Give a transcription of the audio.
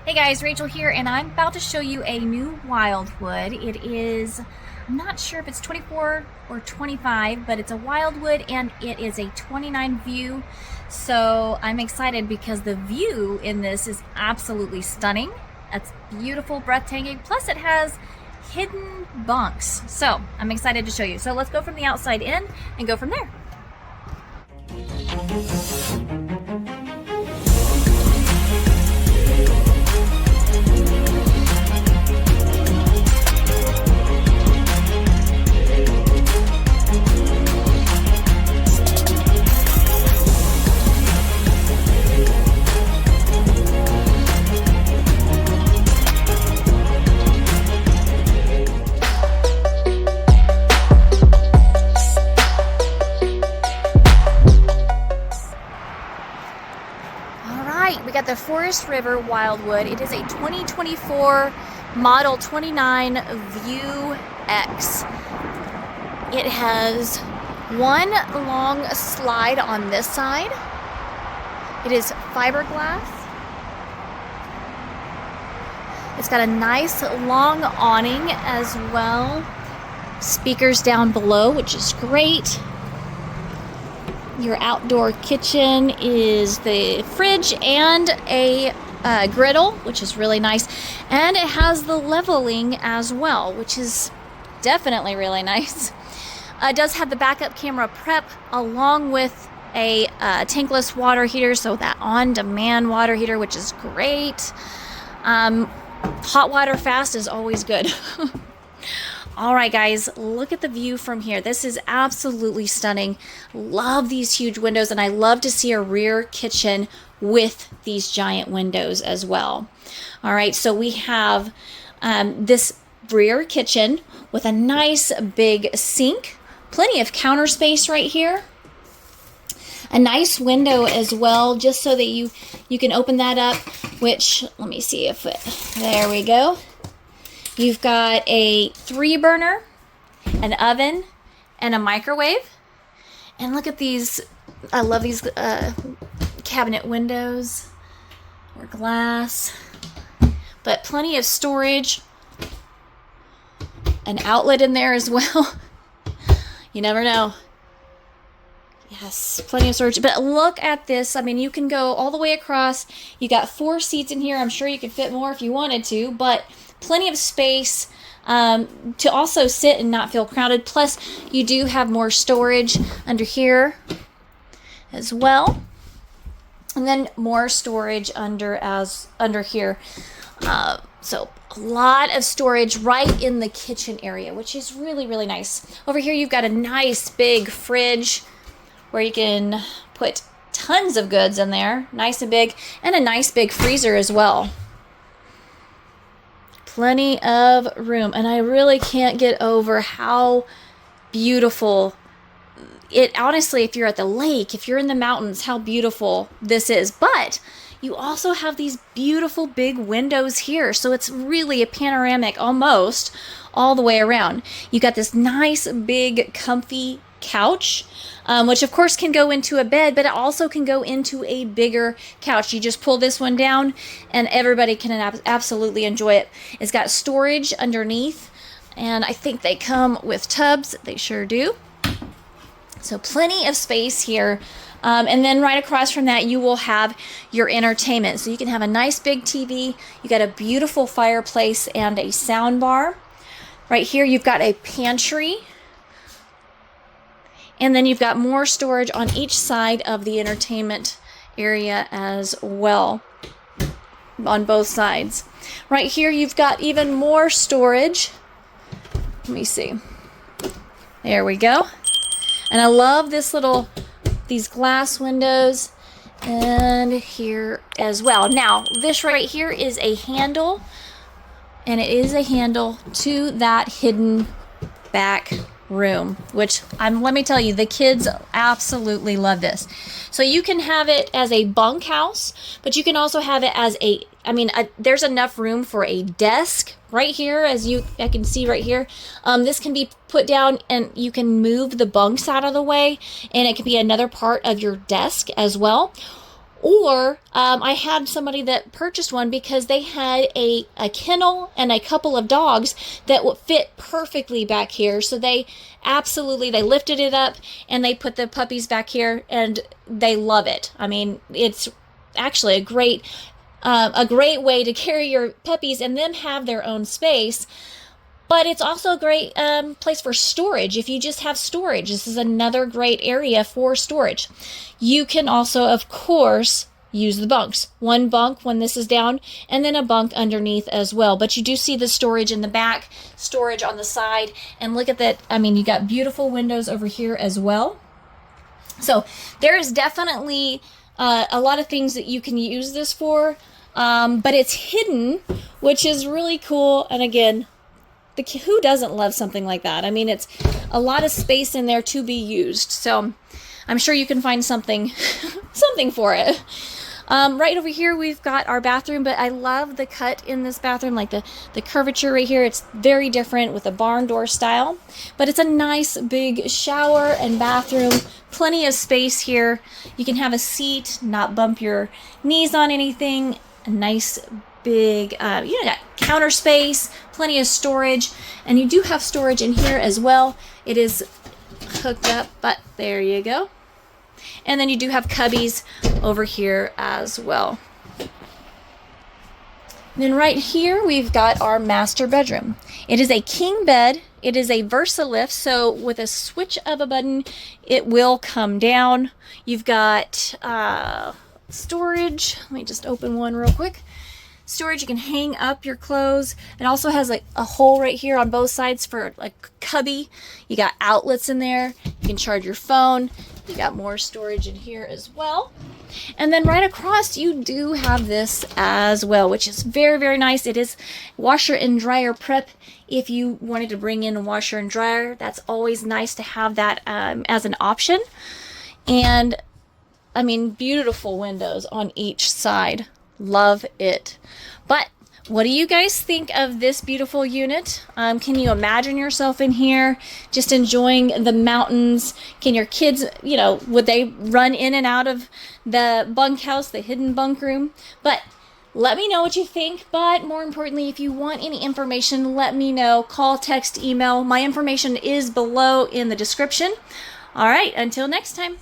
Hey guys, Rachel here, and I'm about to show you a new Wildwood. It is, I'm not sure if it's 24 or 25, but it's a Wildwood and it is a 29 view. So I'm excited because the view in this is absolutely stunning. It's beautiful, breathtaking, plus it has hidden bunks. So I'm excited to show you. So let's go from the outside in and go from there. We got the Forest River Wildwood. It is a 2024 model 29VIEWX. It has one long slide on this side. It is fiberglass. It's got a nice long awning as well. Speakers down below, which is great. Your outdoor kitchen is the fridge and a griddle, which is really nice. And it has the leveling as well, which is definitely really nice. It does have the backup camera prep along with a tankless water heater, so that on-demand water heater, which is great. Hot water fast is always good. All right, guys, look at the view from here. This is absolutely stunning. Love these huge windows, and I love to see a rear kitchen with these giant windows as well. All right, so we have this rear kitchen with a nice big sink, plenty of counter space right here. A nice window as well, just so that you can open that up, which, let me see if it, there we go. You've got a 3-burner, an oven, and a microwave. And look at these, I love these cabinet windows or glass, but plenty of storage, an outlet in there as well. You never know. Yes, plenty of storage. But look at this. I mean, you can go all the way across. You got 4 seats in here. I'm sure you could fit more if you wanted to, but plenty of space to also sit and not feel crowded. Plus, you do have more storage under here as well, and then more storage under here. So a lot of storage right in the kitchen area, which is really, really nice. Over here, you've got a nice big fridge where you can put tons of goods in there, nice and big, and a nice big freezer as well. Plenty of room, and I really can't get over how beautiful it, honestly, if you're at the lake, if you're in the mountains, how beautiful this is. But you also have these beautiful big windows here, so it's really a panoramic almost all the way around. You got this nice big comfy couch, which of course can go into a bed, but it also can go into a bigger couch. You just pull this one down and everybody can absolutely enjoy it. It's got storage underneath, and I think they come with tubs. They sure do. So plenty of space here. And then right across from that, you will have your entertainment. So you can have a nice big TV. You got a beautiful fireplace and a sound bar. Right here, you've got a pantry. And then you've got more storage on each side of the entertainment area as well, on both sides. Right here, you've got even more storage. Let me see. There we go. And I love these glass windows, and here as well. Now, this right here is a handle, and it is a handle to that hidden back room, which let me tell you, the kids absolutely love this. So you can have it as a bunkhouse, but you can also have it as there's enough room for a desk right here, I can see right here. This can be put down and you can move the bunks out of the way, and it can be another part of your desk as well. Or I had somebody that purchased one because they had a kennel and a couple of dogs that would fit perfectly back here. So they lifted it up and they put the puppies back here, and they love it. I mean, it's actually a great way to carry your puppies and them have their own space. But it's also a great place for storage. If you just have storage, this is another great area for storage. You can also, of course, use the bunks. One bunk when this is down, and then a bunk underneath as well. But you do see the storage in the back, storage on the side, and look at that. I mean, you got beautiful windows over here as well. So there is definitely a lot of things that you can use this for, but it's hidden, which is really cool. And again, who doesn't love something like that? I mean, it's a lot of space in there to be used. So I'm sure you can find something for it. Right over here, we've got our bathroom, but I love the cut in this bathroom, like the curvature right here. It's very different with a barn door style, but it's a nice big shower and bathroom. Plenty of space here. You can have a seat, not bump your knees on anything. A nice big, got counter space, plenty of storage, and you do have storage in here as well. It is hooked up, but there you go. And then you do have cubbies over here as well. And then right here, we've got our master bedroom. It is a king bed. It is a VersaLift, so with a switch of a button, it will come down. You've got storage. Let me just open one real quick. Storage, you can hang up your clothes. It also has like a hole right here on both sides for like cubby. You got outlets in there. You can charge your phone. You got more storage in here as well. And then right across, you do have this as well, which is very, very nice. It is washer and dryer prep. If you wanted to bring in a washer and dryer, that's always nice to have that as an option. And I mean, beautiful windows on each side. Love it. But what do you guys think of this beautiful unit? Can you imagine yourself in here just enjoying the mountains? Can your kids, would they run in and out of the bunkhouse, the hidden bunk room? But let me know what you think. But more importantly, if you want any information, let me know. Call, text, email. My information is below in the description. All right, until next time.